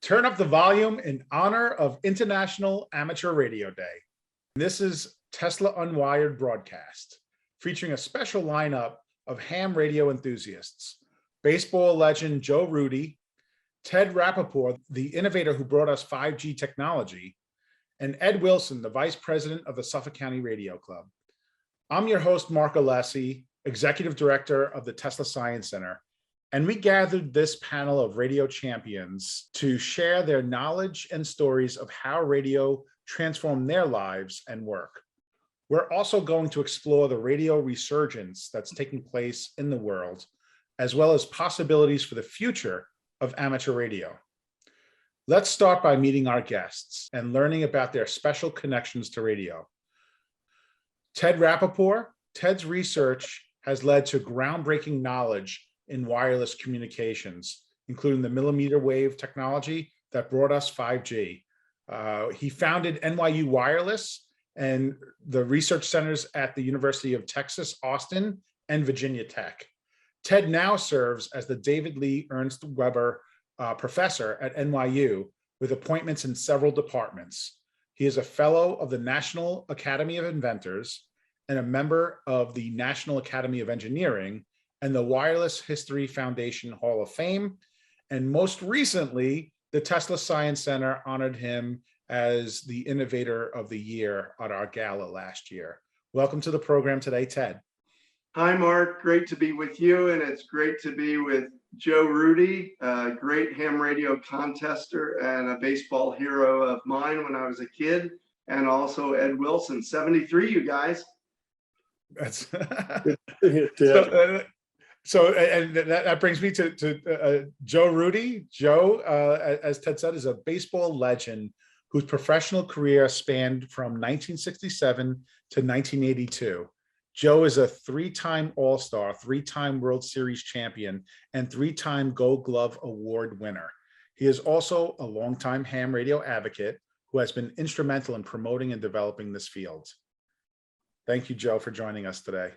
Turn up the volume in honor of International Amateur Radio Day. This is Tesla Unwired broadcast, featuring a special lineup of ham radio enthusiasts. Baseball legend Joe Rudi, Ted Rappaport, the innovator who brought us 5G technology, and Ed Wilson, the vice president of the Suffolk County Radio Club. I'm your host, Marc Alessi, executive director of the Tesla Science Center, and we gathered this panel of radio champions to share their knowledge and stories of how radio transformed their lives and work. We're also going to explore the radio resurgence that's taking place in the world, as well as possibilities for the future of amateur radio. Let's start by meeting our guests and learning about their special connections to radio. Ted Rappaport. Ted's research has led to groundbreaking knowledge in wireless communications, including the millimeter wave technology that brought us 5G. He founded NYU Wireless and the research centers at the University of Texas, Austin, and Virginia Tech. Ted now serves as the David Lee Ernst Weber Professor at NYU with appointments in several departments. He is a fellow of the National Academy of Inventors and a member of the National Academy of Engineering and the Wireless History Foundation Hall of Fame. And most recently, the Tesla Science Center honored him as the Innovator of the Year at our gala last year. Welcome to the program today, Ted. Hi, Mark. Great to be with you, and it's great to be with Joe Rudi, a great ham radio contester and a baseball hero of mine when I was a kid, and also Ed Wilson, 73, you guys. That's and that brings me to Joe Rudi. Joe, as Ted said, is a baseball legend whose professional career spanned from 1967 to 1982. Joe is a three-time All-Star, three-time World Series champion, and three-time Gold Glove Award winner. He is also a longtime ham radio advocate who has been instrumental in promoting and developing this field. Thank you, Joe, for joining us today.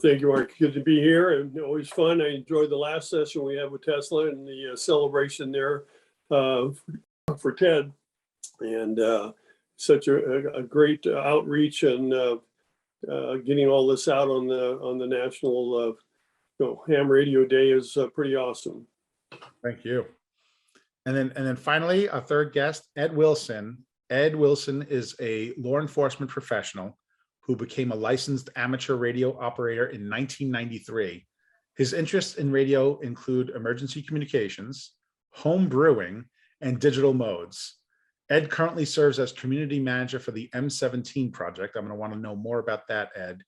Thank you, Mark. Good to be here, and always fun. I enjoyed the last session we had with Tesla and the celebration there for Ted, and such a great outreach and getting all this out on the National Ham Radio Day is pretty awesome. Thank you. And then finally, our third guest, Ed Wilson. Ed Wilson is a law enforcement professional who became a licensed amateur radio operator in 1993. His interests in radio include emergency communications, home brewing, and digital modes. Ed currently serves as community manager for the M17 project. I'm going to want to know more about that, Ed,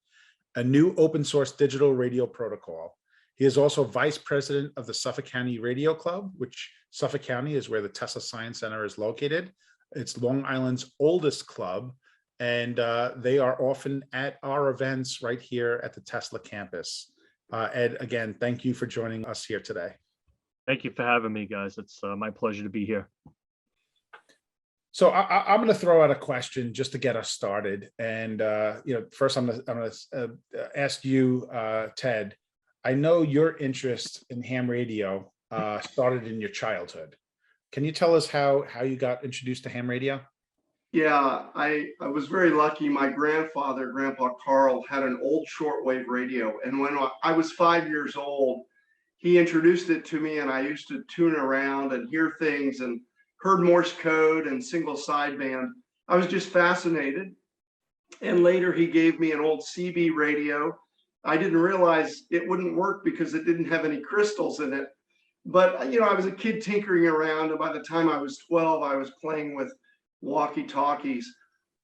a new open source digital radio protocol. He is also vice president of the Suffolk County Radio Club, which Suffolk County is where the Tesla Science Center is located. It's Long Island's oldest club, and they are often at our events right here at the Tesla campus. Ed, again, thank you for joining us here today. Thank you for having me, guys. It's my pleasure to be here. So I'm going to throw out a question just to get us started. And first I'm going to ask you, Ted. I know your interest in ham radio started in your childhood. Can you tell us how you got introduced to ham radio? Yeah, I was very lucky. My grandfather, Grandpa Carl, had an old shortwave radio. And when I was 5 years old, he introduced it to me, and I used to tune around and hear things and heard Morse code and single sideband. I was just fascinated. And later he gave me an old CB radio. I didn't realize it wouldn't work because it didn't have any crystals in it. But, I was a kid tinkering around, and by the time I was 12, I was playing with walkie-talkies.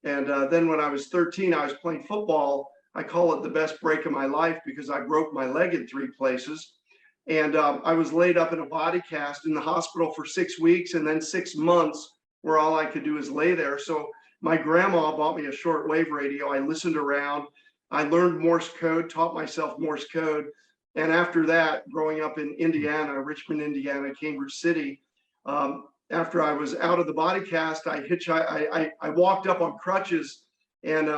And then when I was 13, I was playing football. I call it the best break of my life because I broke my leg in 3 places. And I was laid up in a body cast in the hospital for 6 weeks, and then 6 months where all I could do is lay there. So my grandma bought me a shortwave radio. I listened around. I learned Morse code, taught myself Morse code. And after that, growing up in Indiana, Richmond, Indiana, Cambridge City, after I was out of the body cast, I walked up on crutches and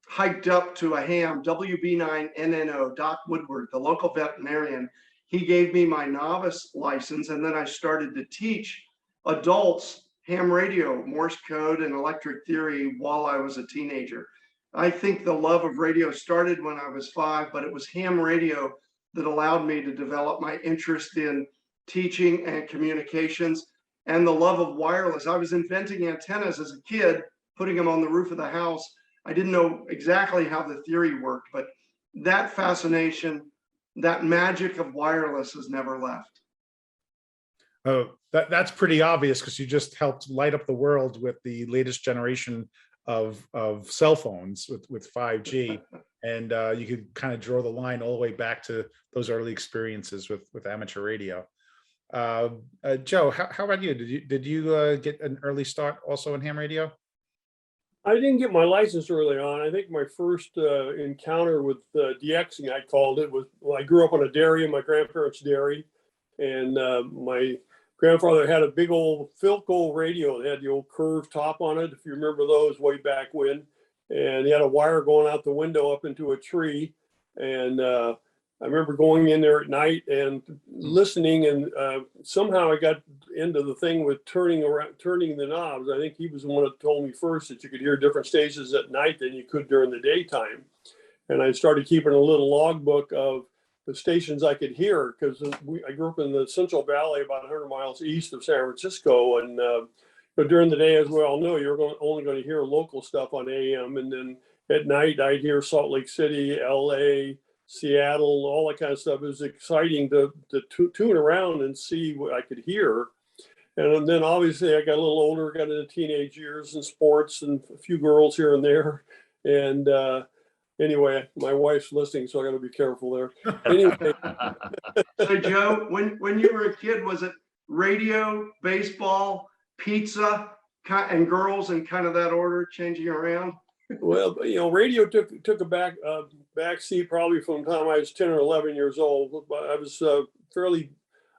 hiked up to a ham, WB9NNO, Doc Woodward, the local veterinarian. he gave me my novice license, and then I started to teach adults ham radio, Morse code, and electric theory while I was a teenager. I think the love of radio started when I was 5, but it was ham radio that allowed me to develop my interest in teaching and communications and the love of wireless. I was inventing antennas as a kid, putting them on the roof of the house. I didn't know exactly how the theory worked, but that fascination, that magic of wireless has never left. Oh, that's pretty obvious because you just helped light up the world with the latest generation of cell phones with 5G, and you could kind of draw the line all the way back to those early experiences with amateur radio. Joe, how about you? Did you get an early start also in ham radio? I didn't get my license early on. I think my first encounter with DXing, I called it, was, well, I grew up on a dairy, in my grandparents' dairy, and my grandfather had a big old Philco radio. It had the old curved top on it, if you remember those way back when. And he had a wire going out the window up into a tree. And I remember going in there at night and listening, and somehow I got into the thing with turning the knobs. I think he was the one that told me first that you could hear different stations at night than you could during the daytime. And I started keeping a little logbook of the stations I could hear, because I grew up in the Central Valley, about 100 miles east of San Francisco. And but during the day, as we all know, you're only going to hear local stuff on AM. And then at night, I'd hear Salt Lake City, LA, Seattle, all that kind of stuff. It was exciting to tune around and see what I could hear. And then obviously I got a little older, got into teenage years and sports and a few girls here and there. And anyway, my wife's listening, so I got to be careful there. Anyway. So Joe, when you were a kid, was it radio, baseball, pizza, and girls in kind of that order, changing around? Well, radio took a back seat probably from the time I was 10 or 11 years old. I was fairly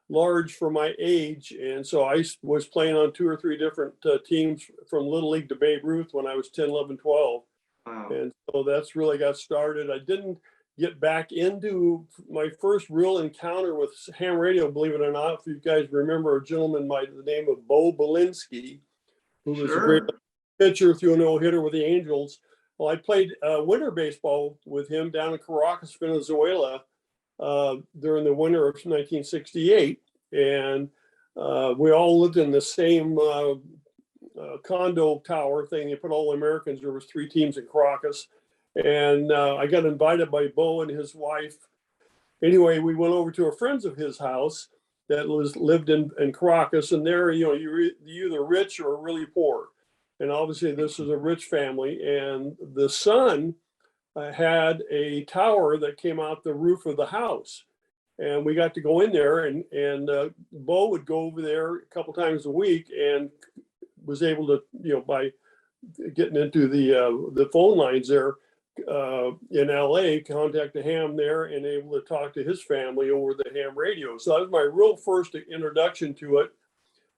large for my age, and so I was playing on 2 or 3 different teams from Little League to Babe Ruth when I was 10, 11, 12. Wow. And so that's really got started. I didn't get back into my first real encounter with ham radio, believe it or not. If you guys remember a gentleman by the name of Bo Belinsky, who was a great pitcher, threw a no-hitter with the Angels. Well, I played winter baseball with him down in Caracas, Venezuela, during the winter of 1968. And we all lived in the same condo tower thing. They put all the Americans. There was 3 teams in Caracas. And I got invited by Bo and his wife. Anyway, we went over to a friend's of his house that lived in Caracas. And there, you're either rich or really poor. And obviously this is a rich family. And the son had a tower that came out the roof of the house. And we got to go in there, and Bo would go over there a couple times a week and was able to, by getting into the phone lines there in LA, contact the ham there and able to talk to his family over the ham radio. So that was my real first introduction to it.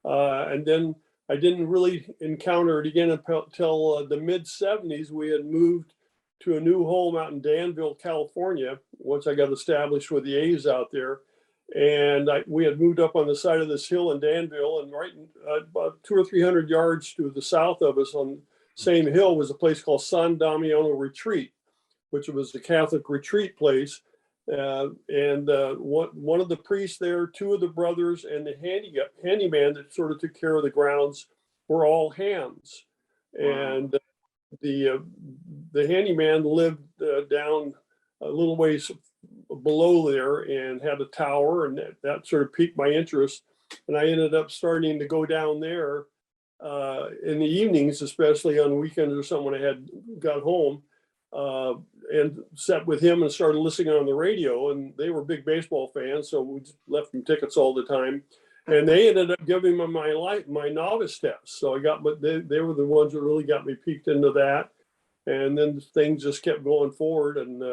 And then I didn't really encounter it again until the mid 70s. We had moved to a new home out in Danville, California, once I got established with the A's out there. And we had moved up on the side of this hill in Danville, and right about 200 or 300 yards to the south of us on the same hill was a place called San Damiano Retreat, which was a Catholic retreat place. And one of the priests there, 2 of the brothers, and the handyman that sort of took care of the grounds were all hams. And the handyman lived down a little ways below there and had a tower, and that sort of piqued my interest. And I ended up starting to go down there in the evenings, especially on weekends or something when I had got home, and sat with him and started listening on the radio. And they were big baseball fans, so we just left them tickets all the time. And they ended up giving me my novice test. So I got, but they were the ones that really got me peeked into that. And then things just kept going forward. And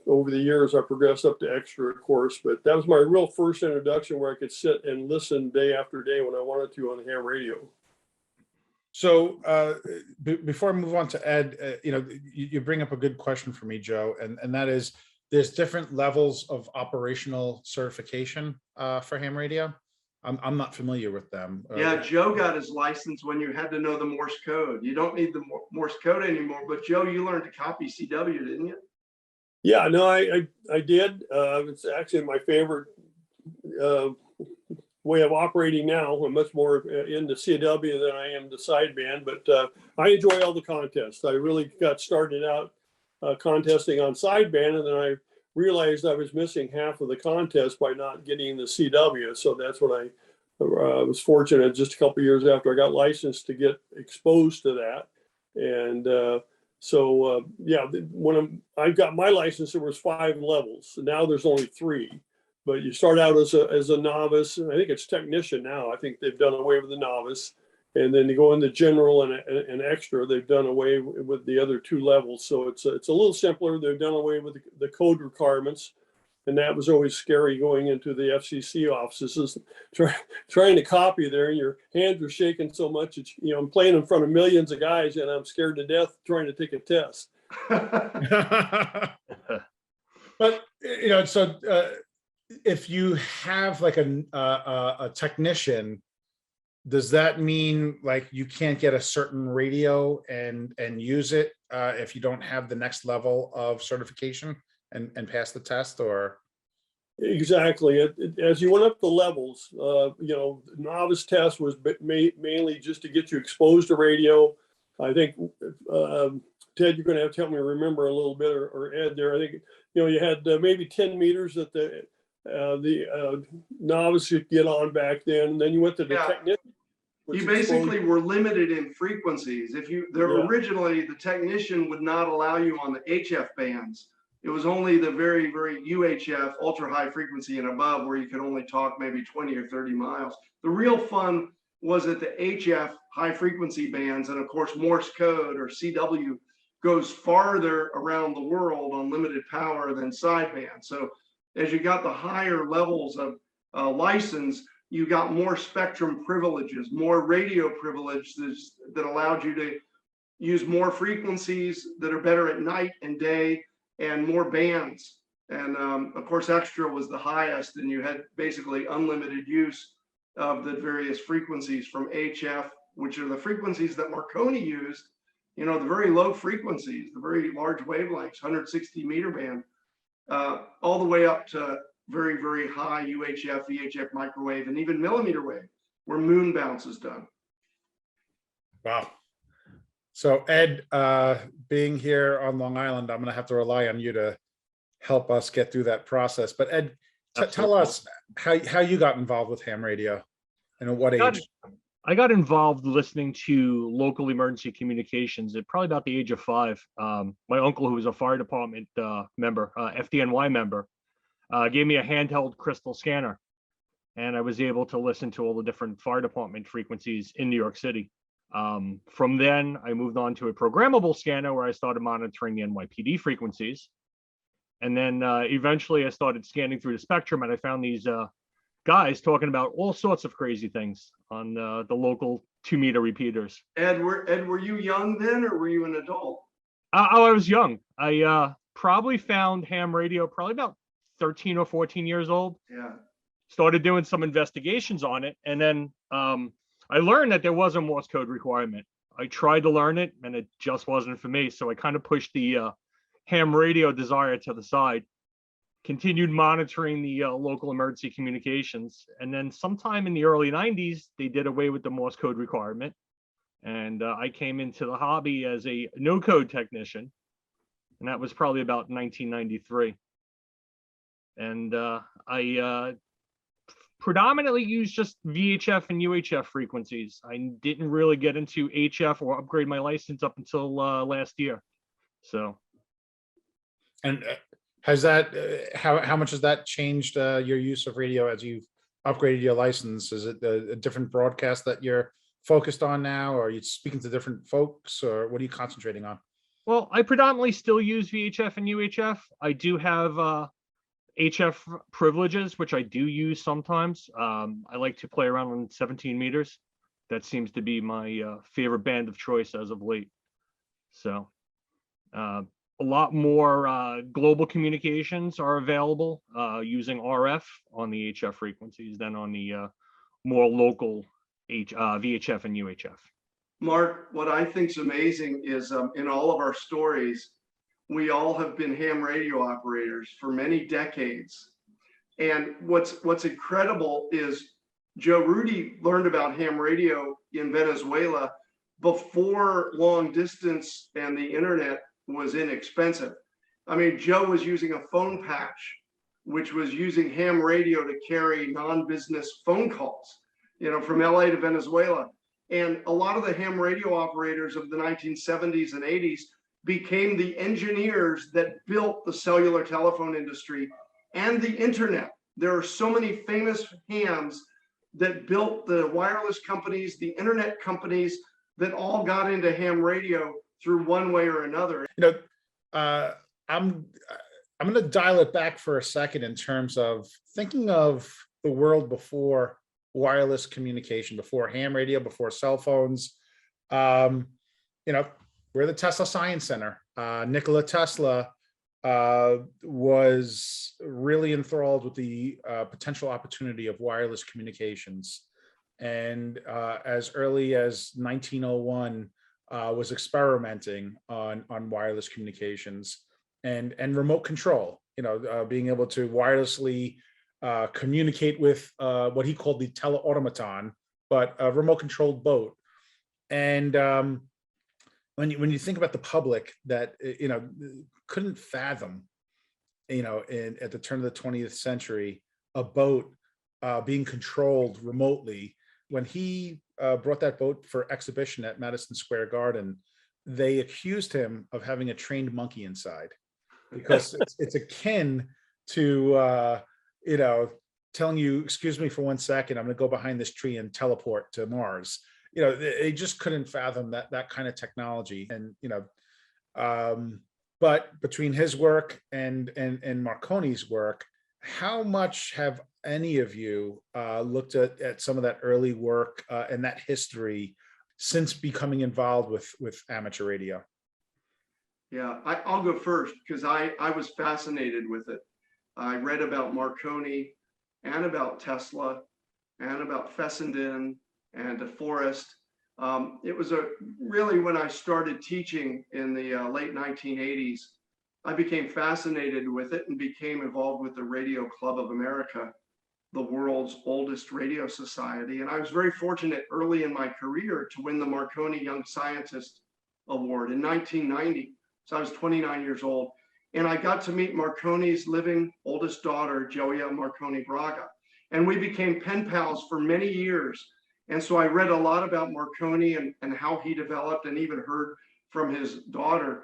over the years, I progressed up to extra, of course. But that was my real first introduction where I could sit and listen day after day when I wanted to on ham radio. So before I move on to Ed, you bring up a good question for me, Joe, and that is, there's different levels of operational certification for ham radio. I'm not familiar with them. Yeah, Joe got his license when you had to know the Morse code. You don't need the Morse code anymore. But Joe, you learned to copy CW, didn't you? Yeah, no, I did. It's actually my favorite way of operating now. I'm much more into CW than I am the sideband, but I enjoy all the contests. I really got started out contesting on sideband, and then I realized I was missing half of the contest by not getting the CW. So that's when I was fortunate just a couple of years after I got licensed to get exposed to that. And yeah, when I got my license, there was 5 levels. Now there's only 3. But you start out as a novice, and I think it's technician now. I think they've done away with the novice, and then you go into general and extra. They've done away with the other 2 levels, so it's a little simpler. They've done away with the code requirements, and that was always scary going into the FCC offices, trying to copy there, and your hands are shaking so much. It's, I'm playing in front of millions of guys, and I'm scared to death trying to take a test. But if you have like a technician, does that mean like you can't get a certain radio and use it if you don't have the next level of certification and pass the test? Or exactly, as you went up the levels, novice test was mainly just to get you exposed to radio. I think Ted, you're going to have to help me remember a little bit, or Ed there. I think you had maybe 10 meters that the novice could get on back then, and then you went to the technician. You basically were limited in frequencies. Originally the technician would not allow you on the HF bands. It was only the very, very UHF, ultra high frequency and above, where you could only talk maybe 20 or 30 miles. The real fun was at the HF high frequency bands, and of course Morse code or CW goes farther around the world on limited power than sideband. So as you got the higher levels of license, you got more spectrum privileges, more radio privileges that allowed you to use more frequencies that are better at night and day, and more bands. And of course, extra was the highest, and you had basically unlimited use of the various frequencies from HF, which are the frequencies that Marconi used, the very low frequencies, the very large wavelengths, 160 meter band, all the way up to very, very high UHF, VHF microwave, and even millimeter wave, where moon bounce is done. Wow. So Ed, being here on Long Island, I'm going to have to rely on you to help us get through that process. But Ed, tell us how you got involved with ham radio and at what age? I got involved listening to local emergency communications at probably about the age of 5. My uncle, who was a fire department member, FDNY member, gave me a handheld crystal scanner, and I was able to listen to all the different fire department frequencies in New York City. From then, I moved on to a programmable scanner where I started monitoring the NYPD frequencies. And then eventually I started scanning through the spectrum, and I found these guys talking about all sorts of crazy things on the local 2-meter repeaters. Ed, were you young then, or were you an adult? I was young. I probably found ham radio probably about 13 or 14 years old. Yeah. Started doing some investigations on it, and then I learned that there was a Morse code requirement. I tried to learn it, and it just wasn't for me. So I kind of pushed the ham radio desire to the side, continued monitoring the local emergency communications. And then sometime in the early 90s, they did away with the Morse code requirement. And I came into the hobby as a no-code technician. And that was probably about 1993. And I predominantly used just VHF and UHF frequencies. I didn't really get into HF or upgrade my license up until last year. So. And has that, how much has that changed your use of radio as you've upgraded your license? Is it a different broadcast that you're focused on now, or are you speaking to different folks, or what are you concentrating on? Well, I predominantly still use VHF and UHF. I do have HF privileges, which I do use sometimes. I like to play around on 17 meters. That seems to be my favorite band of choice as of late. So a lot more global communications are available using RF on the HF frequencies than on the more local VHF and UHF. Mark, what I think is amazing is in all of our stories, we all have been ham radio operators for many decades. And what's incredible is Joe Rudi learned about ham radio in Venezuela before long distance and the internet was inexpensive. I mean, Joe was using a phone patch, which was using ham radio to carry non-business phone calls, from LA to Venezuela. And a lot of the ham radio operators of the 1970s and 80s became the engineers that built the cellular telephone industry and the internet. There are so many famous hams that built the wireless companies, the internet companies that all got into ham radio through one way or another. I'm going to dial it back for a second in terms of thinking of the world before wireless communication, before ham radio, before cell phones. We're the Tesla Science Center. Nikola Tesla was really enthralled with the potential opportunity of wireless communications. And as early as 1901, was experimenting on wireless communications and remote control, being able to wirelessly communicate with what he called the teleautomaton, but a remote controlled boat. And when you think about the public that, couldn't fathom, at the turn of the 20th century, a boat being controlled remotely, when he brought that boat for exhibition at Madison Square Garden, they accused him of having a trained monkey inside, because it's akin to, telling you, excuse me for 1 second, I'm going to go behind this tree and teleport to Mars. They just couldn't fathom that kind of technology. And, but between his work and Marconi's work, how much have any of you looked at some of that early work and that history since becoming involved with amateur radio? Yeah, I'll go first because I was fascinated with it. I read about Marconi and about Tesla and about Fessenden and DeForest. It was really when I started teaching in the late 1980s, I became fascinated with it and became involved with the Radio Club of America, the world's oldest radio society. And I was very fortunate early in my career to win the Marconi Young Scientist Award in 1990. So I was 29 years old. And I got to meet Marconi's living oldest daughter, Joia Marconi Braga. And we became pen pals for many years. And so I read a lot about Marconi and how he developed, and even heard from his daughter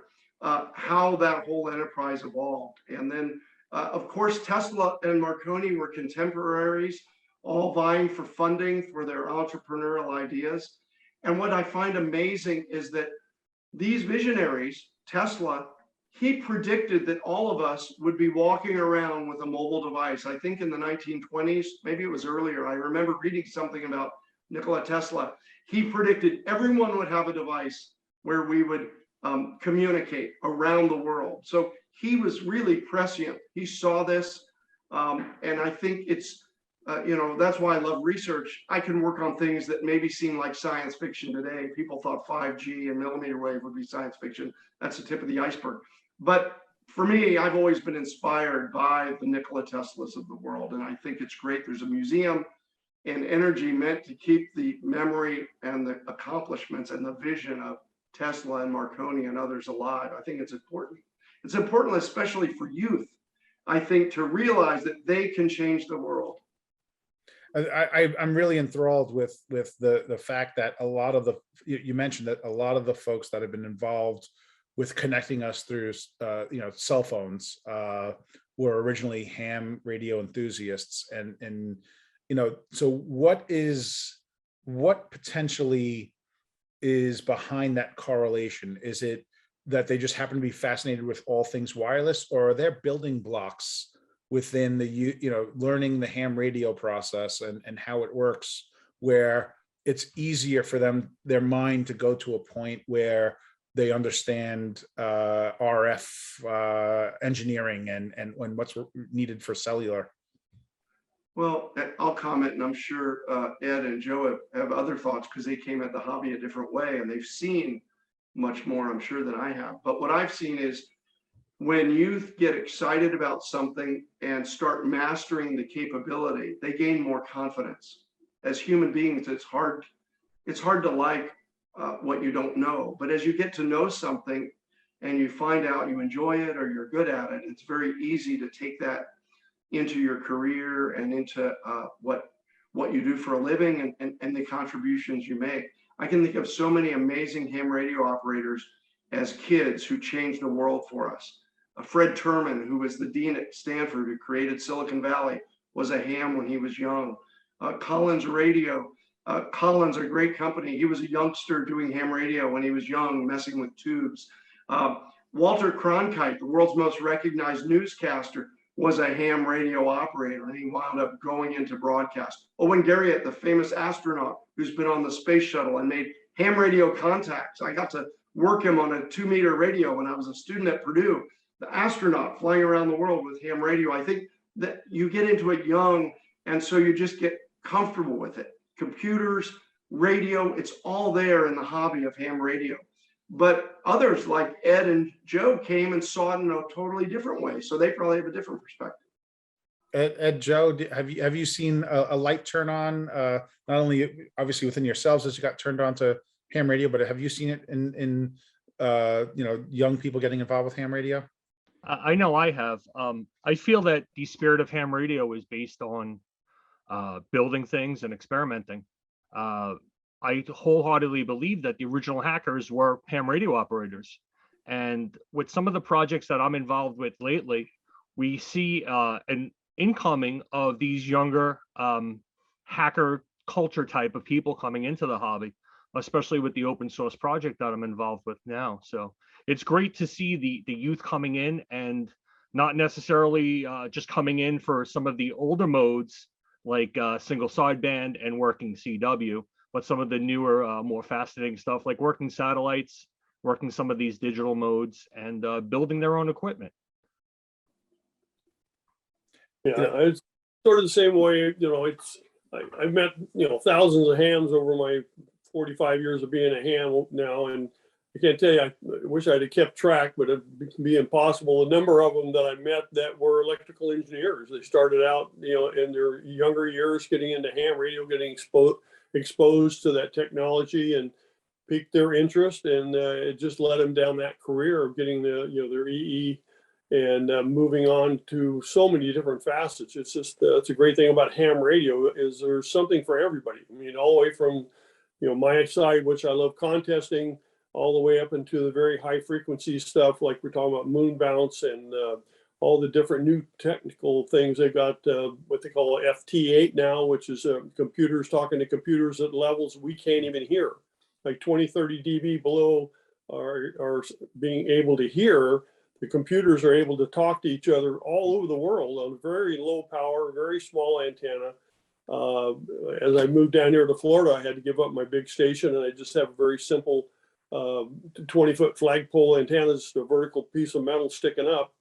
how that whole enterprise evolved. And then, of course, Tesla and Marconi were contemporaries, all vying for funding for their entrepreneurial ideas. And what I find amazing is that these visionaries, Tesla, he predicted that all of us would be walking around with a mobile device. I think in the 1920s, maybe it was earlier. I remember reading something about Nikola Tesla. He predicted everyone would have a device where we would communicate around the world. So he was really prescient. He saw this. And I think it's, that's why I love research. I can work on things that maybe seem like science fiction today. People thought 5G and millimeter wave would be science fiction. That's the tip of the iceberg. But for me, I've always been inspired by the Nikola Teslas of the world. And I think it's great. There's a museum and energy meant to keep the memory and the accomplishments and the vision of Tesla and Marconi and others alive. I think it's important. It's important, especially for youth, I think, to realize that they can change the world. I'm really enthralled with the fact that a lot of you mentioned that a lot of the folks that have been involved with connecting us through cell phones were originally ham radio enthusiasts, and so what potentially is behind that correlation? Is it that they just happen to be fascinated with all things wireless, or are there building blocks within the learning the ham radio process and how it works, where it's easier for their mind to go to a point where they understand RF engineering and what's needed for cellular. Well, I'll comment, and I'm sure Ed and Joe have other thoughts because they came at the hobby a different way and they've seen much more, I'm sure, than I have. But what I've seen is when youth get excited about something and start mastering the capability, they gain more confidence. As human beings, it's hard to like what you don't know. But as you get to know something and you find out you enjoy it or you're good at it, it's very easy to take that into your career and into what you do for a living and the contributions you make. I can think of so many amazing ham radio operators as kids who changed the world for us. Fred Terman, who was the dean at Stanford, who created Silicon Valley, was a ham when he was young. Collins Radio, Collins, a great company. He was a youngster doing ham radio when he was young, messing with tubes. Walter Cronkite, the world's most recognized newscaster, was a ham radio operator, and he wound up going into broadcast. Owen Garriott, the famous astronaut who's been on the space shuttle and made ham radio contacts. I got to work him on a 2-meter radio when I was a student at Purdue. The astronaut flying around the world with ham radio. I think that you get into it young, and so you just get comfortable with it. Computers, radio, it's all there in the hobby of ham radio. But others like Ed and Joe came and saw it in a totally different way. So they probably have a different perspective. Ed, Joe, have you seen a light turn on, not only obviously within yourselves as you got turned on to ham radio, but have you seen it in young people getting involved with ham radio? I know I have. I feel that the spirit of ham radio is based on building things and experimenting. I wholeheartedly believe that the original hackers were ham radio operators. And with some of the projects that I'm involved with lately, we see an incoming of these younger hacker culture type of people coming into the hobby, especially with the open source project that I'm involved with now. So it's great to see the youth coming in and not necessarily just coming in for some of the older modes like single sideband and working CW, but some of the newer, more fascinating stuff like working satellites, working some of these digital modes, and building their own equipment. Yeah, it's sort of the same way. I've met thousands of hams over my 45 years of being a ham now, and I can't tell you. I wish I'd have kept track, but it'd be impossible. The number of them that I met that were electrical engineers. They started out, in their younger years, getting into ham radio, getting exposed to that technology, and piqued their interest, and it just led them down that career of getting their EE and moving on to so many different facets. It's just it's a great thing about ham radio is there's something for everybody. I mean, all the way from my side, which I love contesting, all the way up into the very high frequency stuff like we're talking about moon bounce and all the different new technical things. They've got what they call FT8 now, which is computers talking to computers at levels we can't even hear, like 20, 30 dB below are being able to hear. The computers are able to talk to each other all over the world on very low power, very small antenna. As I moved down here to Florida, I had to give up my big station, and I just have a very simple 20-foot flagpole antenna, just a vertical piece of metal sticking up.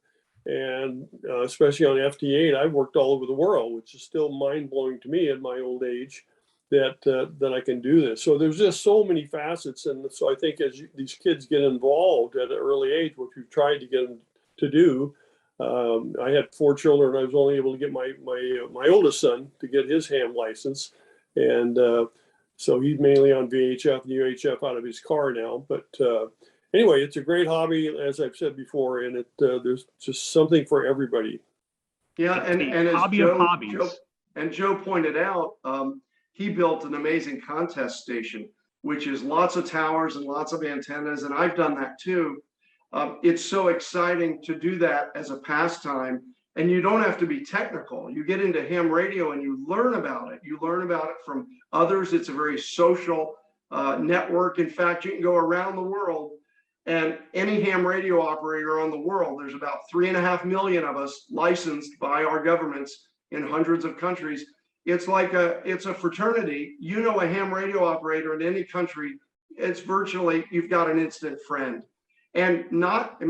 And especially on FT8, I've worked all over the world, which is still mind-blowing to me at my old age that I can do this. So there's just so many facets. And so I think as these kids get involved at an early age, which we've tried to get them to do, I had 4 children. I was only able to get my oldest son to get his ham license. And so he's mainly on VHF and UHF out of his car now. But anyway, it's a great hobby, as I've said before, and there's just something for everybody. Yeah, and as hobby of hobbies. Joe pointed out, he built an amazing contest station, which is lots of towers and lots of antennas, and I've done that too. It's so exciting to do that as a pastime, and you don't have to be technical. You get into ham radio and you learn about it. You learn about it from others. It's a very social network. In fact, you can go around the world, and any ham radio operator on the world, there's about 3.5 million of us licensed by our governments in hundreds of countries. It's a fraternity. A ham radio operator in any country it's virtually, you've got an instant friend. And not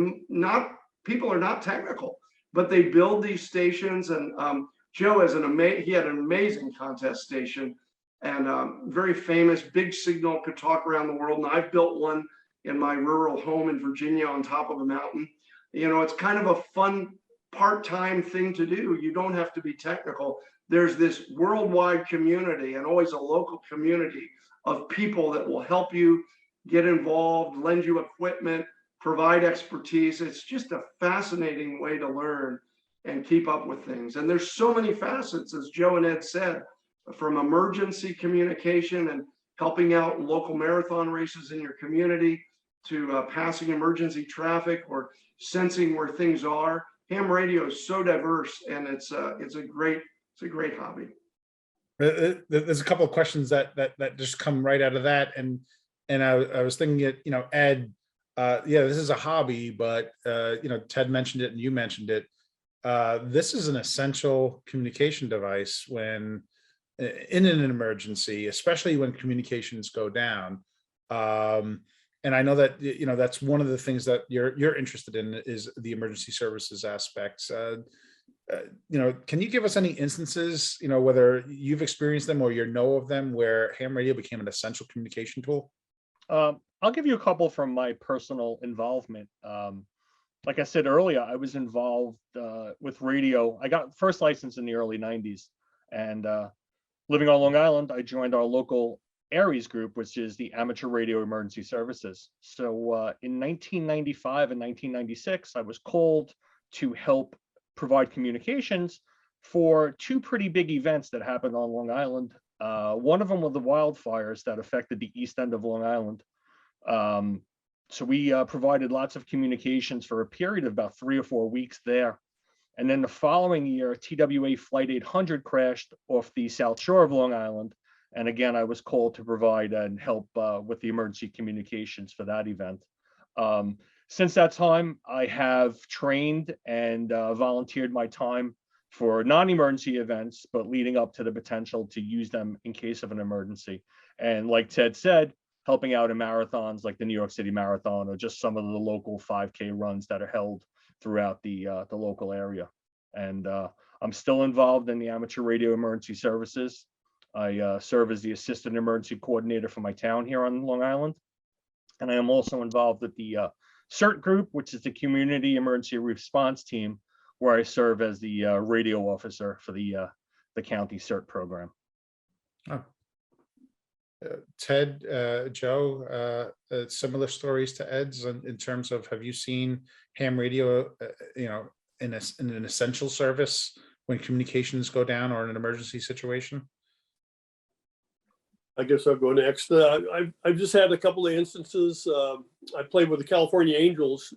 people are not technical, but they build these stations. And Joe has he had an amazing contest station, and very famous, big signal, could talk around the world. And I've built one in my rural home in Virginia on top of a mountain. You know, it's kind of a fun part-time thing to do. You don't have to be technical. There's this worldwide community and always a local community of people that will help you get involved, lend you equipment, provide expertise. It's just a fascinating way to learn and keep up with things. And there's so many facets, as Joe and Ed said, from emergency communication and helping out local marathon races in your community to passing emergency traffic or sensing where things are. Ham radio is so diverse, and it's a great hobby. There's a couple of questions that just come right out of that, and I was thinking, Ed, this is a hobby, but Ted mentioned it and you mentioned it. This is an essential communication device when in an emergency, especially when communications go down. And I know that that's one of the things that you're interested in is the emergency services aspects. Can you give us any instances, whether you've experienced them or you know of them, where ham radio became an essential communication tool? I'll give you a couple from my personal involvement. Like I said earlier, I was involved with radio. I got first license in the early 90s, and living on Long Island, I joined our local ARES group, which is the Amateur Radio Emergency Services. So in 1995 and 1996, I was called to help provide communications for two pretty big events that happened on Long Island. One of them were the wildfires that affected the east end of Long Island. So we provided lots of communications for a period of about 3 or 4 weeks there. And then the following year, TWA Flight 800 crashed off the South Shore of Long Island. And again, I was called to provide and help with the emergency communications for that event. Since that time, I have trained and volunteered my time for non-emergency events, but leading up to the potential to use them in case of an emergency. And like Ted said, helping out in marathons like the New York City Marathon, or just some of the local 5K runs that are held throughout the local area. And I'm still involved in the Amateur Radio Emergency Services. I serve as the Assistant Emergency Coordinator for my town here on Long Island. And I am also involved with the CERT group, which is the Community Emergency Response Team, where I serve as the radio officer for the county CERT program. Oh. Ted, Joe, similar stories to Ed's in terms of, have you seen ham radio, in an essential service when communications go down or in an emergency situation? I guess I'll go next. I've just had a couple of instances. I played with the California Angels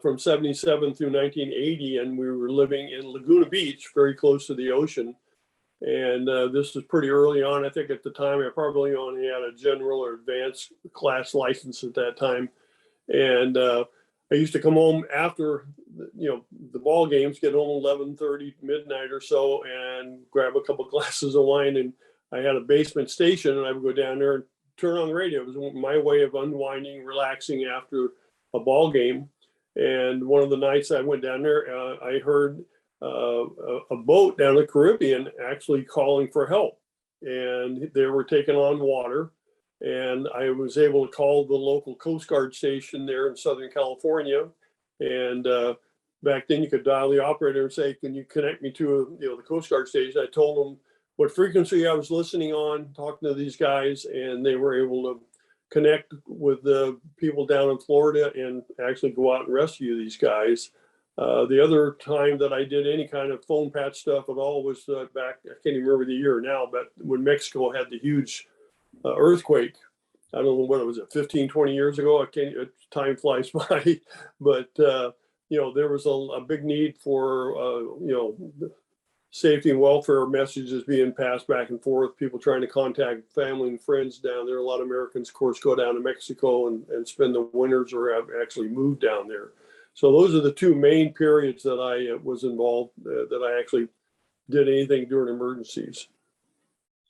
from 77 through 1980, and we were living in Laguna Beach, very close to the ocean. And this was pretty early on. I think at the time I probably only had a general or advanced class license at that time. And I used to come home after the ball games, get home 11:30 midnight or so, and grab a couple glasses of wine. And I had a basement station, and I would go down there and turn on the radio. It was my way of unwinding, relaxing after a ball game. And one of the nights I went down there, I heard a boat down the Caribbean actually calling for help, and they were taking on water. And I was able to call the local Coast Guard station there in Southern California. And back then you could dial the operator and say, "Can you connect me to the Coast Guard station?" I told them what frequency I was listening on, talking to these guys, and they were able to connect with the people down in Florida and actually go out and rescue these guys. The other time that I did any kind of phone patch stuff at all was back, I can't even remember the year now, but when Mexico had the huge earthquake. I don't know what it was, 15, 20 years ago. Time flies by, but there was a big need for safety and welfare messages being passed back and forth, people trying to contact family and friends down there. A lot of Americans, of course, go down to Mexico and spend the winters or have actually moved down there. So those are the two main periods that I was involved, that I actually did anything during emergencies.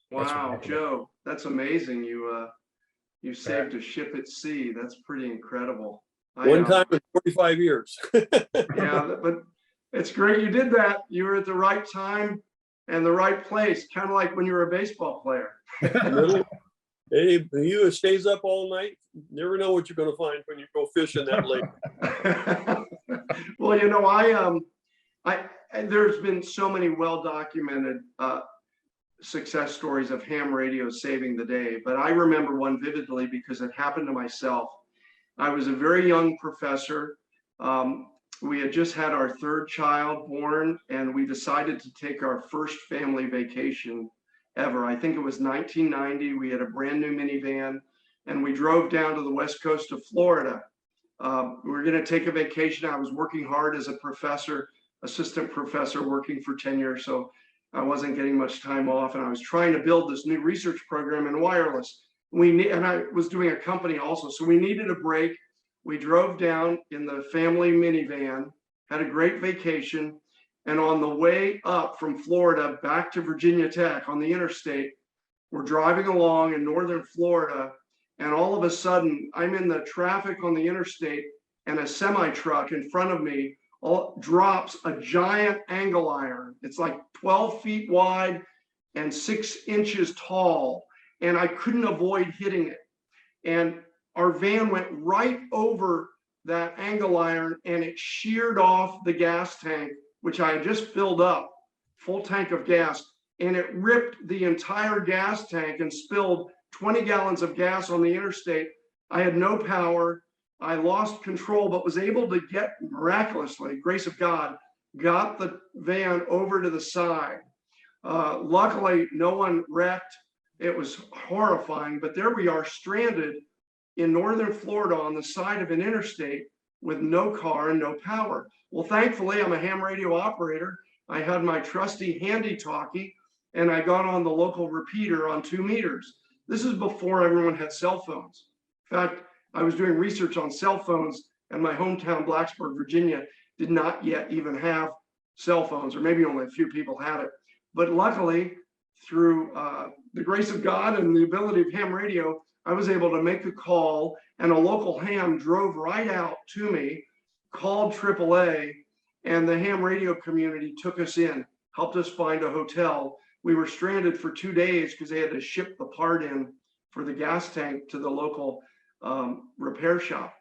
Wow, Joe, that's amazing. You you saved a ship at sea. That's pretty incredible. One time in 45 years. Yeah, but it's great you did that. You were at the right time and the right place, kind of like when you were a baseball player. Hey, you who stays up all night, never know what you're going to find when you go fishing that lake. Well, there's been so many well-documented success stories of ham radio saving the day, but I remember one vividly because it happened to myself. I was a very young professor. We had just had our third child born, and we decided to take our first family vacation ever. I think it was 1990. We had a brand new minivan, and we drove down to the west coast of Florida. We were going to take a vacation. I was working hard as a professor, assistant professor, working for tenure, so I wasn't getting much time off, and I was trying to build this new research program in wireless. And I was doing a company also, so we needed a break. We drove down in the family minivan, had a great vacation, and on the way up from Florida back to Virginia Tech on the interstate, we're driving along in northern Florida, and all of a sudden, I'm in the traffic on the interstate, and a semi-truck in front of me drops a giant angle iron. It's like 12 feet wide and 6 inches tall, and I couldn't avoid hitting it. And our van went right over that angle iron, and it sheared off the gas tank, which I had just filled up, full tank of gas, and it ripped the entire gas tank and spilled 20 gallons of gas on the interstate. I had no power. I lost control, but was able to get, miraculously, grace of God, got the van over to the side. Luckily, no one wrecked. It was horrifying, but there we are, stranded in northern Florida on the side of an interstate with no car and no power. Well, thankfully, I'm a ham radio operator. I had my trusty handy talkie, and I got on the local repeater on 2 meters. This is before everyone had cell phones. In fact, I was doing research on cell phones, and my hometown, Blacksburg, Virginia, did not yet even have cell phones, or maybe only a few people had it. But luckily, through the grace of God and the ability of ham radio, I was able to make a call, and a local ham drove right out to me, called AAA, and the ham radio community took us in, helped us find a hotel. We were stranded for 2 days because they had to ship the part in for the gas tank to the local repair shop.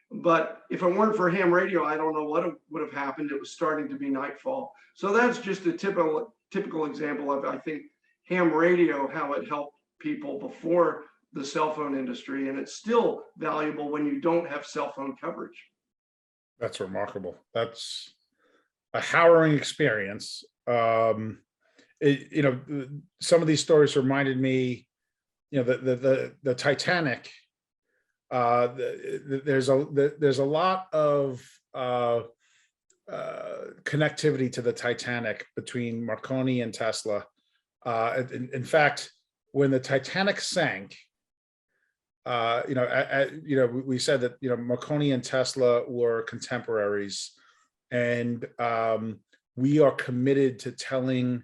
But if it weren't for ham radio, I don't know what would have happened. It was starting to be nightfall. So that's just a typical example of, I think, ham radio, how it helped people before the cell phone industry, and it's still valuable when you don't have cell phone coverage. That's remarkable. That's a harrowing experience. Some of these stories reminded me, the Titanic. There's a lot of connectivity to the Titanic between Marconi and Tesla. In fact, when the Titanic sank, we said that Marconi and Tesla were contemporaries, and we are committed to telling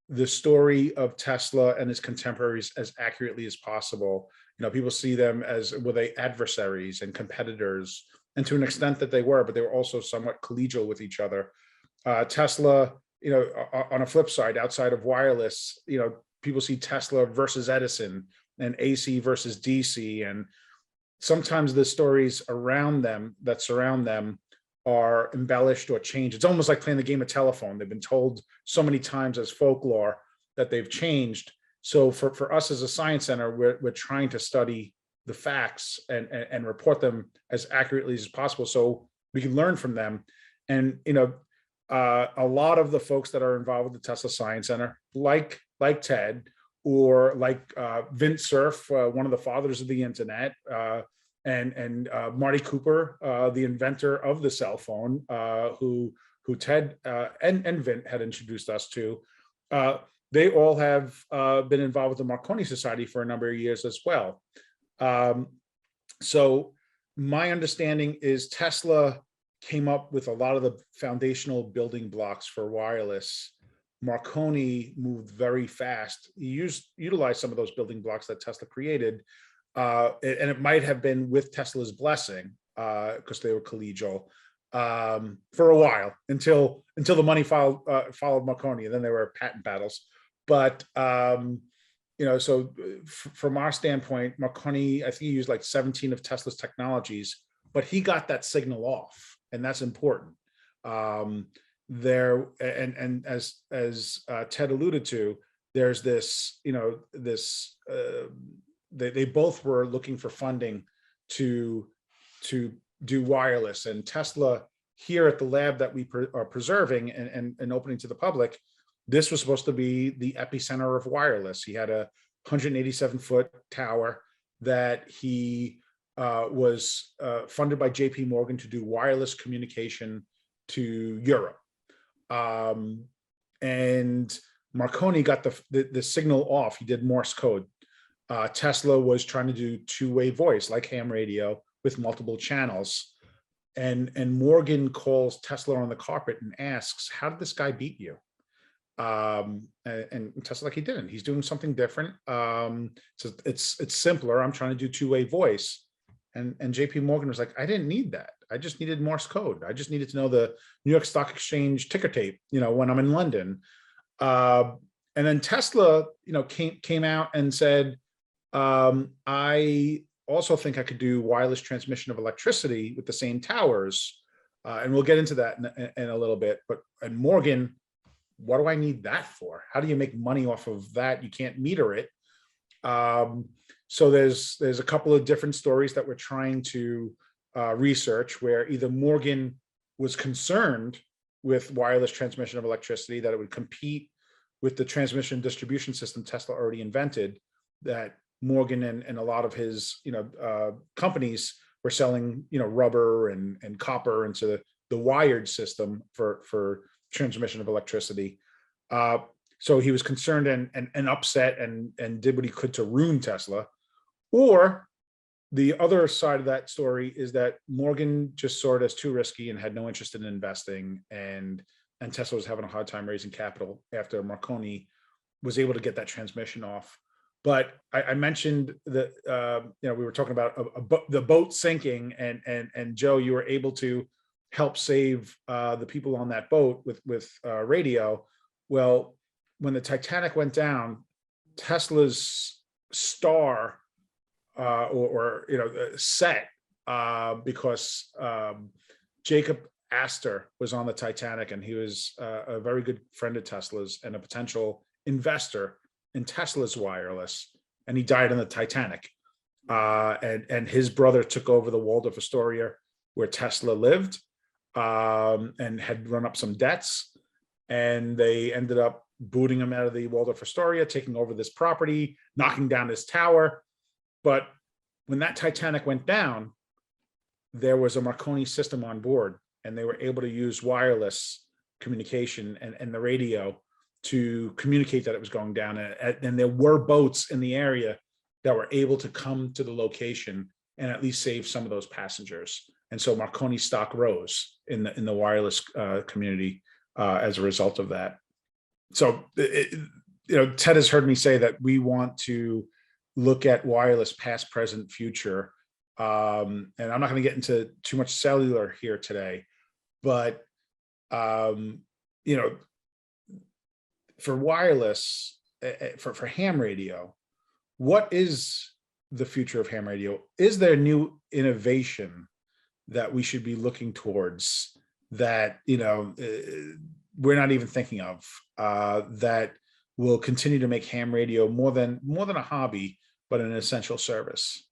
the story of Tesla and his contemporaries as accurately as possible. People see them as, were they adversaries and competitors, and to an extent that they were, but they were also somewhat collegial with each other. Tesla, on a flip side, outside of wireless, people see Tesla versus Edison and AC versus DC, and sometimes the stories around them that surround them are embellished or changed. It's almost like playing the game of telephone. They've been told so many times as folklore that they've changed. So for us as a science center, we're trying to study the facts and report them as accurately as possible so we can learn from them. And a lot of the folks that are involved with the Tesla Science Center, like Ted, or like Vint Cerf, one of the fathers of the internet, and Marty Cooper, the inventor of the cell phone, who Ted and Vint had introduced us to. They all have been involved with the Marconi Society for a number of years as well. So my understanding is Tesla came up with a lot of the foundational building blocks for wireless. Marconi moved very fast. He utilized some of those building blocks that Tesla created, and it might have been with Tesla's blessing, because they were collegial, for a while until the money followed Marconi, and then there were patent battles. But so from our standpoint, Marconi, I think he used like 17 of Tesla's technologies, but he got that signal off, and that's important. There and as Ted alluded to, there's this, they both were looking for funding to do wireless, and Tesla here at the lab that we are preserving and opening to the public, this was supposed to be the epicenter of wireless. He had a 187-foot tower that he was funded by JP Morgan to do wireless communication to Europe. And Marconi got the signal off. He did Morse code. Tesla was trying to do two-way voice like ham radio with multiple channels. And Morgan calls Tesla on the carpet and asks, how did this guy beat you? And Tesla, like, he didn't. He's doing something different. So it's simpler. I'm trying to do two-way voice. And JP Morgan was like, I didn't need that. I just needed Morse code. I just needed to know the New York Stock Exchange ticker tape, when I'm in London. And then Tesla, came out and said, I also think I could do wireless transmission of electricity with the same towers. And we'll get into that in a little bit. And Morgan, what do I need that for? How do you make money off of that? You can't meter it. So there's a couple of different stories that we're trying to research, where either Morgan was concerned with wireless transmission of electricity, that it would compete with the transmission distribution system Tesla already invented, that Morgan and a lot of his companies were selling rubber and copper into the wired system for transmission of electricity. So he was concerned and upset and did what he could to ruin Tesla. Or the other side of that story is that Morgan just saw it as too risky and had no interest in investing, and Tesla was having a hard time raising capital after Marconi was able to get that transmission off. But I mentioned that we were talking about the boat sinking, and Joe, you were able to help save the people on that boat with radio. Well, when the Titanic went down, Tesla's star set because Jacob Astor was on the Titanic, and he was a very good friend of Tesla's and a potential investor in Tesla's wireless, and he died on the Titanic. And his brother took over the Waldorf Astoria where Tesla lived, and had run up some debts, and they ended up booting him out of the Waldorf Astoria, taking over this property, knocking down his tower. But when that Titanic went down, there was a Marconi system on board, and they were able to use wireless communication and the radio to communicate that it was going down. And there were boats in the area that were able to come to the location and at least save some of those passengers. And so Marconi stock rose in the wireless community as a result of that. So, Ted has heard me say that we want to look at wireless past, present, future. And I'm not going to get into too much cellular here today, but, for wireless, for ham radio, what is the future of ham radio? Is there new innovation that we should be looking towards that, we're not even thinking of, that will continue to make ham radio more than a hobby, but an essential service?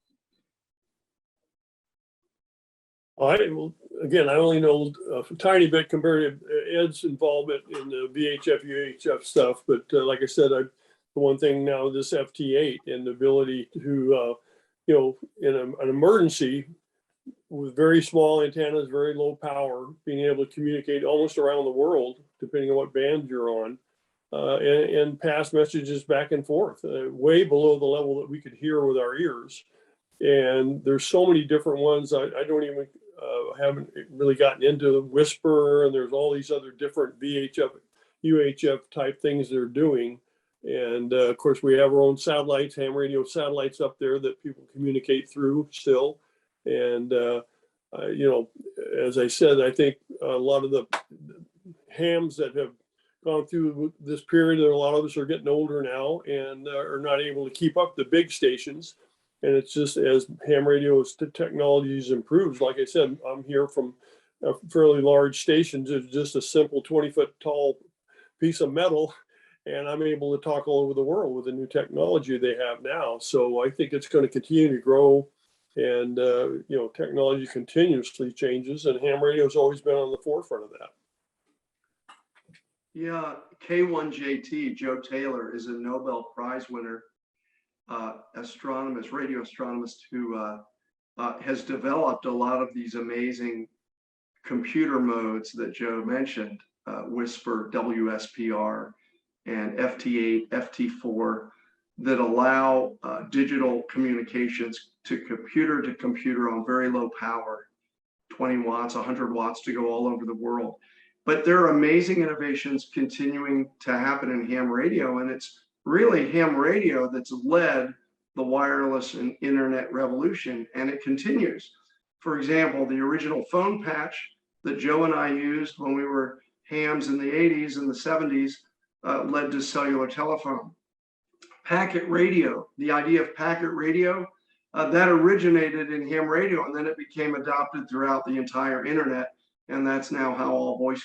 I only know a tiny bit compared to Ed's involvement in the VHF, UHF stuff. But like I said, the one thing now, this FT8 and the ability to, in an emergency with very small antennas, very low power, being able to communicate almost around the world, depending on what band you're on, and pass messages back and forth, way below the level that we could hear with our ears. And there's so many different ones. I don't even haven't really gotten into the Whisper, and there's all these other different VHF, UHF type things they're doing And of course, we have our own satellites, ham radio satellites up there that people communicate through still. And, as I said, I think a lot of the hams that have gone through this period, and a lot of us are getting older now and are not able to keep up the big stations. And it's just as ham radio technologies improves, like I said, I'm here from a fairly large station, just a simple 20-foot tall piece of metal, and I'm able to talk all over the world with the new technology they have now. So I think it's going to continue to grow, and technology continuously changes, and ham radio has always been on the forefront of that. Yeah, K1JT, Joe Taylor, is a Nobel Prize winner, radio astronomist who has developed a lot of these amazing computer modes that Joe mentioned, Whisper, WSPR, and FT8, FT4, that allow digital communications to computer on very low power, 20 watts, 100 watts, to go all over the world. But there are amazing innovations continuing to happen in ham radio, and it's really ham radio that's led the wireless and internet revolution, and it continues. For example, the original phone patch that Joe and I used when we were hams in the 80s and the 70s led to cellular telephone. Packet radio, the idea of packet radio, that originated in ham radio, and then it became adopted throughout the entire internet. And that's now how all voice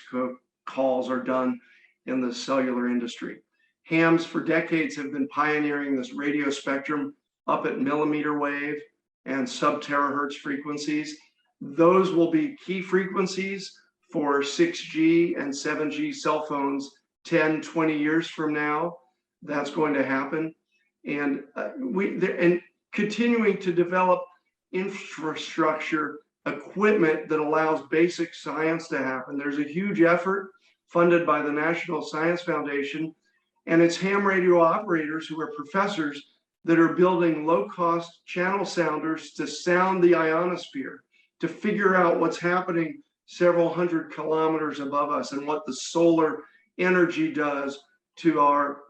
calls are done in the cellular industry. Hams for decades have been pioneering this radio spectrum up at millimeter wave and sub-terahertz frequencies. Those will be key frequencies for 6G and 7G cell phones 10, 20 years from now. That's going to happen. And continuing to develop infrastructure, equipment that allows basic science to happen. There's a huge effort funded by the National Science Foundation, and it's ham radio operators who are professors that are building low-cost channel sounders to sound the ionosphere, to figure out what's happening several hundred kilometers above us and what the solar energy does to our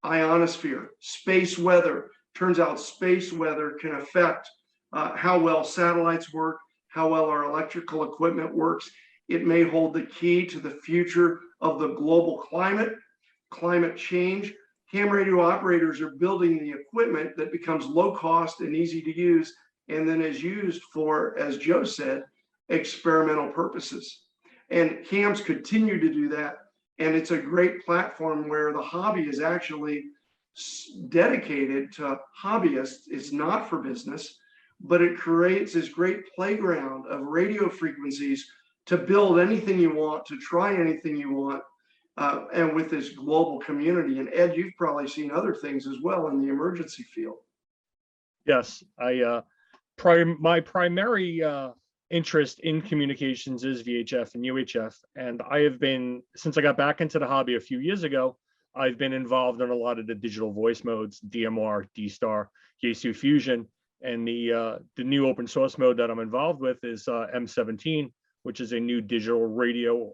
ionosphere. Space weather. Turns out space weather can affect how well satellites work, how well our electrical equipment works. It may hold the key to the future of the global climate change. Ham radio operators are building the equipment that becomes low cost and easy to use, and then is used for, as Joe said, experimental purposes. And hams continue to do that. And it's a great platform where the hobby is actually dedicated to hobbyists. It's not for business, but it creates this great playground of radio frequencies to build anything you want, to try anything you want, and with this global community. And Ed, you've probably seen other things as well in the emergency field. Yes, my primary interest in communications is VHF and UHF, and I have been, since I got back into the hobby a few years ago, I've been involved in a lot of the digital voice modes, DMR, D-Star, Yaesu Fusion, and the new open source mode that I'm involved with is M17, which is a new digital radio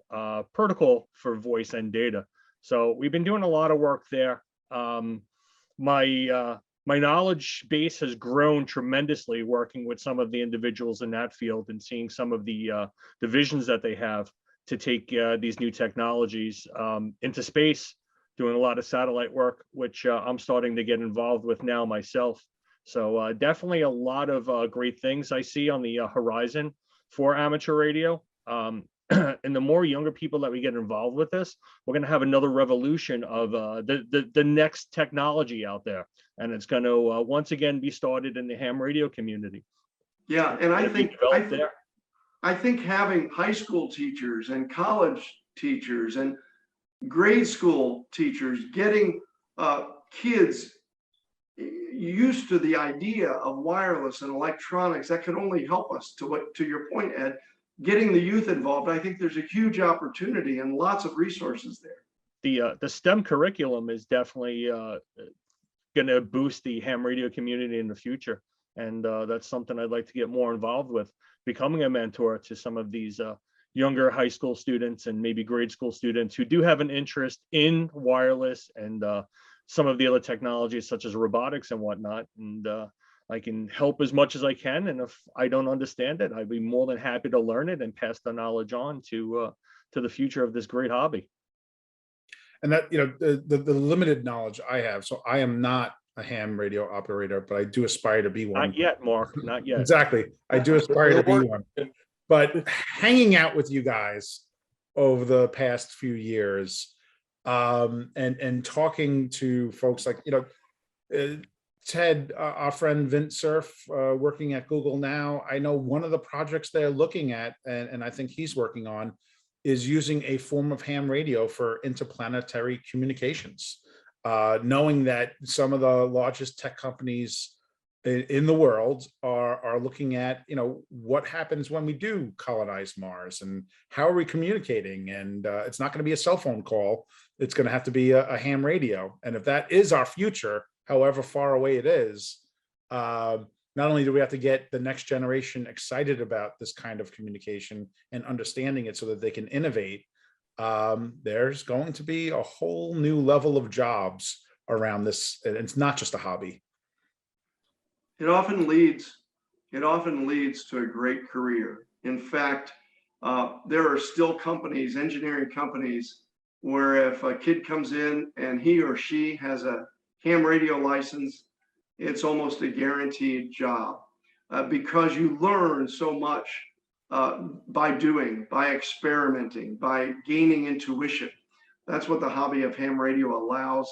protocol for voice and data. So we've been doing a lot of work there. My knowledge base has grown tremendously working with some of the individuals in that field and seeing some of the visions that they have to take these new technologies into space, doing a lot of satellite work, which I'm starting to get involved with now myself. So definitely a lot of great things I see on the horizon for amateur radio. And the more younger people that we get involved with this, we're going to have another revolution of the next technology out there. And it's going to once again be started in the ham radio community. Yeah, and I think having high school teachers and college teachers and grade school teachers getting kids used to the idea of wireless and electronics, that can only help us. To your point, Ed, getting the youth involved, I think there's a huge opportunity and lots of resources there. The STEM curriculum is definitely going to boost the ham radio community in the future, and that's something I'd like to get more involved with, becoming a mentor to some of these younger high school students and maybe grade school students who do have an interest in wireless and some of the other technologies such as robotics and whatnot. And I can help as much as I can. And if I don't understand it, I'd be more than happy to learn it and pass the knowledge on to the future of this great hobby. And that, the limited knowledge I have, so I am not a ham radio operator, but I do aspire to be one. Not yet, Mark, not yet. Exactly. I do aspire to be one. But hanging out with you guys over the past few years, and talking to folks like, Ted, our friend Vint Cerf, working at Google now, I know one of the projects they're looking at, and I think he's working on, is using a form of ham radio for interplanetary communications. Knowing that some of the largest tech companies in the world are looking at, what happens when we do colonize Mars and how are we communicating? And it's not going to be a cell phone call. It's going to have to be a ham radio. And if that is our future, however far away it is, not only do we have to get the next generation excited about this kind of communication and understanding it so that they can innovate, there's going to be a whole new level of jobs around this. And it's not just a hobby. It often leads to a great career. In fact, there are still companies, engineering companies, where if a kid comes in and he or she has a ham radio license, it's almost a guaranteed job, because you learn so much by experimenting, by gaining intuition. That's what the hobby of ham radio allows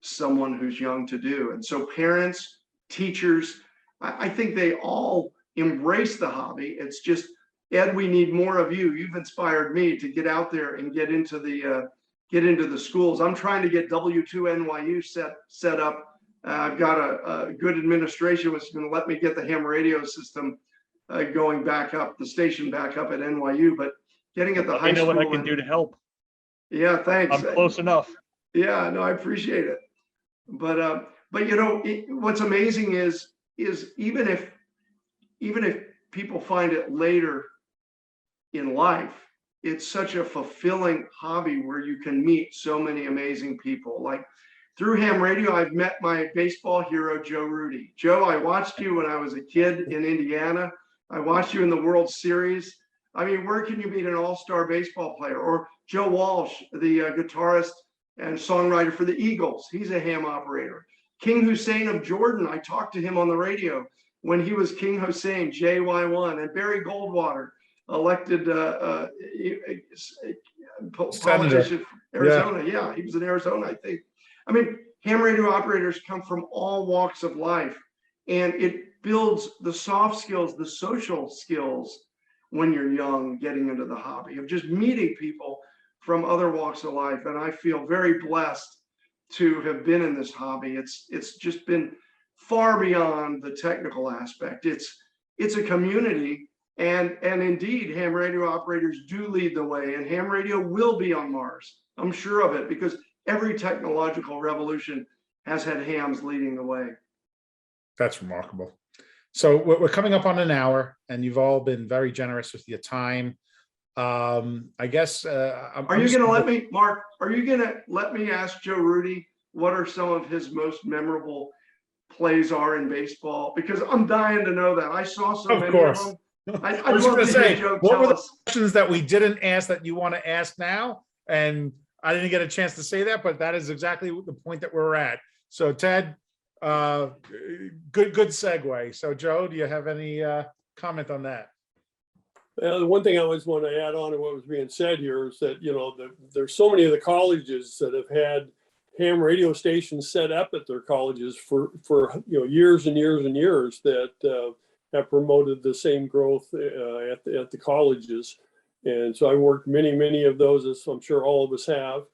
someone who's young to do. And so parents, teachers, I think they all embrace the hobby. It's just, Ed, we need more of you. You've inspired me to get out there and get into the schools. I'm trying to get W2NYU set up. I've got a good administration which is going to let me get the ham radio system going back up, the station back up at NYU, but getting at the high school. I know what I can do to help. Yeah, thanks. I'm close enough. Yeah, no, I appreciate it. But what's amazing is even if people find it later in life, it's such a fulfilling hobby where you can meet so many amazing people. Like through ham radio, I've met my baseball hero, Joe Rudi. Joe, I watched you when I was a kid in Indiana. I watched you in the World Series. I mean, where can you meet an all-star baseball player? Or Joe Walsh, the guitarist and songwriter for the Eagles. He's a ham operator. King Hussein of Jordan, I talked to him on the radio when he was King Hussein, JY1, and Barry Goldwater, elected politician from Arizona. Yeah, he was in Arizona, I think. I mean, ham radio operators come from all walks of life, and it builds the soft skills, the social skills when you're young, getting into the hobby of just meeting people from other walks of life. And I feel very blessed to have been in this hobby. It's just been far beyond the technical aspect. It's a community, and indeed ham radio operators do lead the way, and ham radio will be on Mars. I'm sure of it, because every technological revolution has had hams leading the way. That's remarkable. So we're coming up on an hour, and you've all been very generous with your time. I guess. Are you going to let me, Mark? Are you going to let me ask Joe Rudi what are some of his most memorable plays are in baseball? Because I'm dying to know that. I saw so many of them. I was going to say, what were the questions that we didn't ask that you want to ask now? And I didn't get a chance to say that, but that is exactly the point that we're at. So Ted, good segue. So Joe, do you have any comment on that? The one thing I always want to add on to what was being said here is that, there's so many of the colleges that have had ham radio stations set up at their colleges for years and years and years that have promoted the same growth at the colleges. And so I worked many of those, as I'm sure all of us have.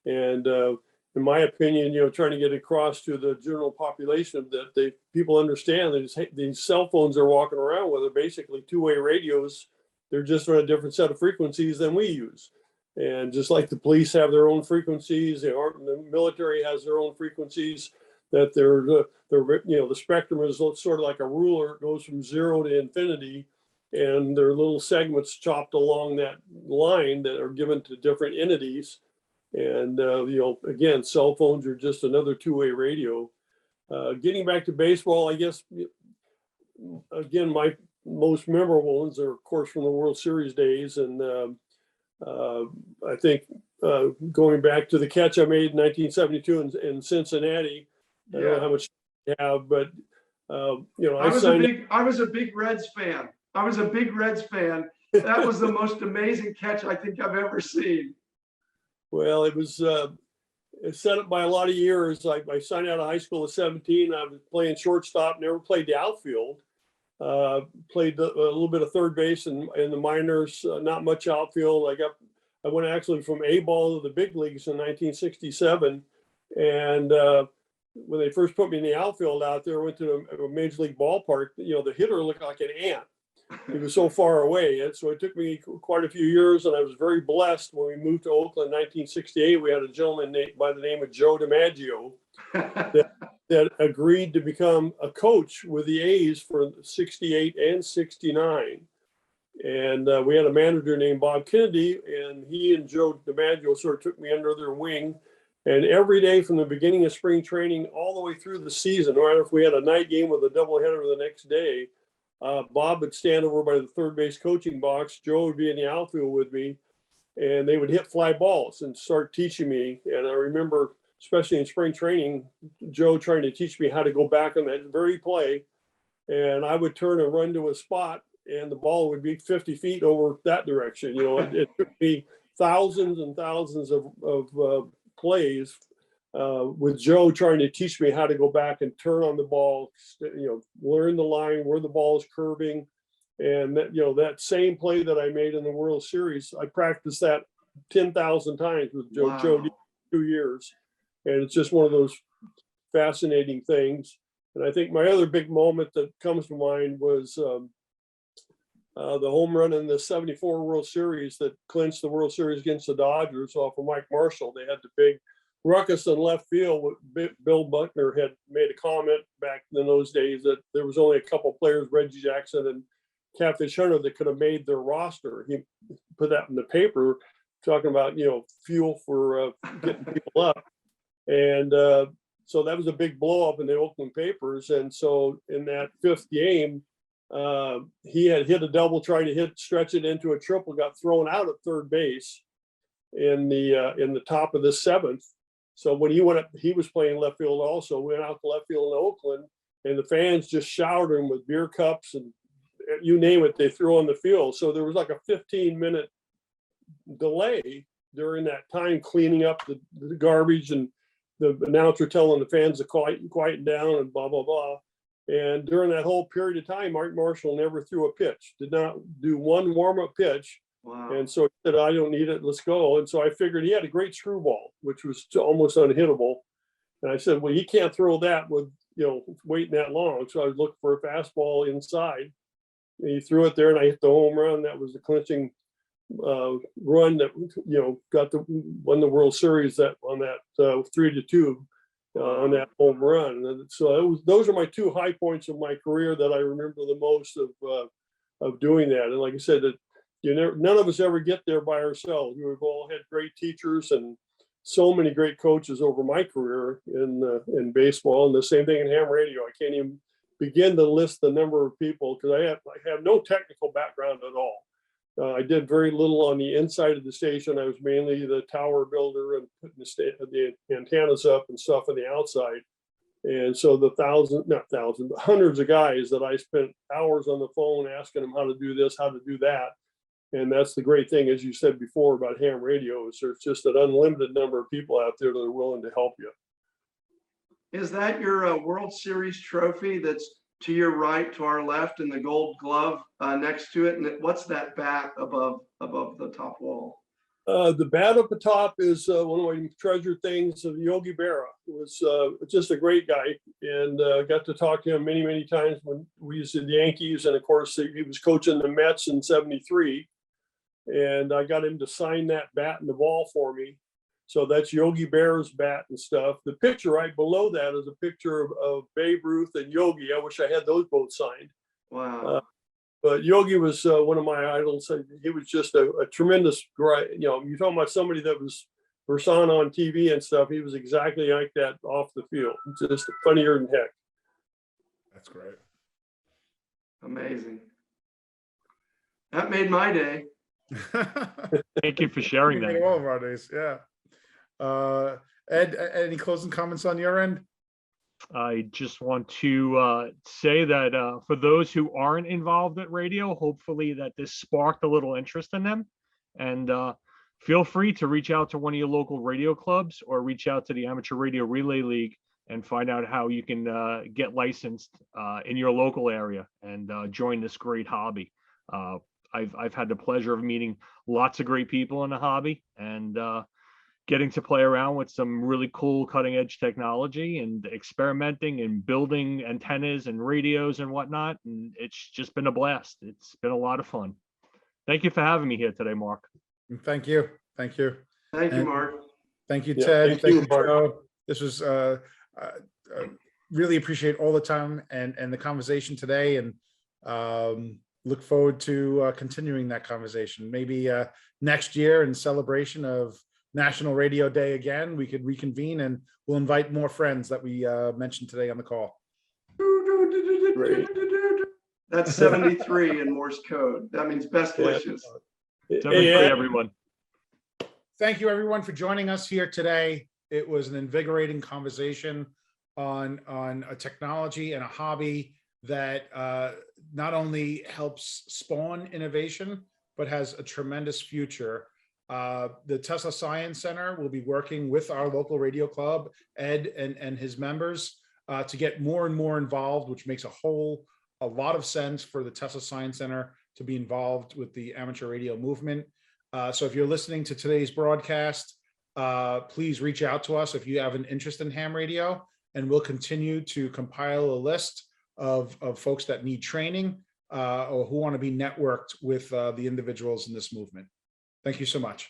And in my opinion, trying to get across to the general population that people understand that these cell phones they're walking around with are basically two-way radios. They're just on a different set of frequencies than we use. And just like the police have their own frequencies, the military has their own frequencies, that the spectrum is sort of like a ruler. It goes from 0 to infinity, and there are little segments chopped along that line that are given to different entities. And, again, cell phones are just another two-way radio. Getting back to baseball, I guess, again, my most memorable ones are, of course, from the World Series days. And I think going back to the catch I made in 1972 in Cincinnati, I don't know how much you have, but, I was a big Reds fan. That was the most amazing catch I think I've ever seen. Well, it was set up by a lot of years. I signed out of high school at 17. I was playing shortstop, never played the outfield. Played a little bit of third base in the minors, not much outfield. I went actually from A ball to the big leagues in 1967. And when they first put me in the outfield out there, I went to a major league ballpark. The hitter looked like an ant. He was so far away. And so it took me quite a few years, and I was very blessed when we moved to Oakland in 1968. We had a gentleman by the name of Joe DiMaggio that agreed to become a coach with the A's for 68 and 69. And we had a manager named Bob Kennedy, and he and Joe DiMaggio sort of took me under their wing. And every day from the beginning of spring training all the way through the season, or if we had a night game with a doubleheader the next day, Bob would stand over by the third base coaching box. Joe would be in the outfield with me, and they would hit fly balls and start teaching me. And I remember, especially in spring training, Joe trying to teach me how to go back on that very play. And I would turn and run to a spot, and the ball would be 50 feet over that direction. It took me thousands and thousands of plays with Joe trying to teach me how to go back and turn on the ball, learn the line, where the ball is curving. And that same play that I made in the World Series, I practiced that 10,000 times with Joe. Wow. Joe 2 years. And it's just one of those fascinating things. And I think my other big moment that comes to mind was the home run in the 74 World Series that clinched the World Series against the Dodgers off of Mike Marshall. They had the big ruckus in left field. Bill Buckner had made a comment back in those days that there was only a couple players, Reggie Jackson and Catfish Hunter, that could have made their roster. He put that in the paper, talking about fuel for getting people up. And so that was a big blow up in the Oakland papers. And so in that fifth game, he had hit a double, trying to stretch it into a triple, got thrown out at third base in the top of the seventh. So when he went up, he was playing left field also, went out to left field in Oakland, and the fans just showered him with beer cups and you name it, they threw on the field. So there was like a 15-minute delay during that time, cleaning up the garbage, and the announcer telling the fans to quiet down and blah, blah, blah. And during that whole period of time, Mark Marshall never threw a pitch, did not do one warm-up pitch. Wow. And so he said, I don't need it, let's go. And so I figured he had a great screwball, which was almost unhittable. And I said, well, he can't throw that with, waiting that long. So I was looking for a fastball inside. And he threw it there, and I hit the home run. That was the clinching run that, won the World Series on that 3-2 on that home run. And so those are my two high points of my career that I remember the most of doing that. And like I said, that none of us ever get there by ourselves. We've all had great teachers and so many great coaches over my career in baseball, and the same thing in ham radio. I can't even begin to list the number of people, because I have no technical background at all. I did very little on the inside of the station. I was mainly the tower builder and putting the antennas up and stuff on the outside. And so the hundreds of guys that I spent hours on the phone asking them how to do this, how to do that. And that's the great thing, as you said before, about ham radio, is there's just an unlimited number of people out there that are willing to help you. Is that your World Series trophy that's to your right, to our left, and the gold glove next to it? And what's that bat above the top wall? The bat up the top is one of my treasured things of Yogi Berra, who was just a great guy, and got to talk to him many, many times when we was in the Yankees. And of course, he was coaching the Mets in '73. And I got him to sign that bat and the ball for me. So that's Yogi Berra's bat and stuff. The picture right below that is a picture of Babe Ruth and Yogi. I wish I had those both signed. Wow. But Yogi was one of my idols. He was just a tremendous guy. You're talking about somebody that was persona on TV and stuff. He was exactly like that off the field. Just funnier than heck. That's great. Amazing. That made my day. Thank you for sharing You made that. all of our days. Yeah. Ed, any closing comments on your end? I just want to say that for those who aren't involved at radio, hopefully that this sparked a little interest in them. And feel free to reach out to one of your local radio clubs or reach out to the Amateur Radio Relay League and find out how you can get licensed in your local area and join this great hobby. I've had the pleasure of meeting lots of great people in the hobby and getting to play around with some really cool cutting edge technology and experimenting and building antennas and radios and whatnot. And it's just been a blast. It's been a lot of fun. Thank you for having me here today, Mark. Thank you. Thank you. Thank you, And Mark. Thank you, Yeah, Ted. thank Thank you, you, Mark. Joe. This was really appreciate all the time and the conversation today, and look forward to continuing that conversation. Maybe next year in celebration of National Radio Day again, we could reconvene and we'll invite more friends that we mentioned today on the call. Great. That's 73 in Morse code. That means best Yeah. wishes. 73, Ed, everyone. Thank you, everyone, for joining us here today. It was an invigorating conversation on a technology and a hobby that not only helps spawn innovation, but has a tremendous future. The Tesla Science Center will be working with our local radio club, Ed and his members, to get more and more involved, which makes a lot of sense for the Tesla Science Center to be involved with the amateur radio movement. So if you're listening to today's broadcast, please reach out to us if you have an interest in ham radio, and we'll continue to compile a list of folks that need training or who want to be networked with the individuals in this movement. Thank you so much.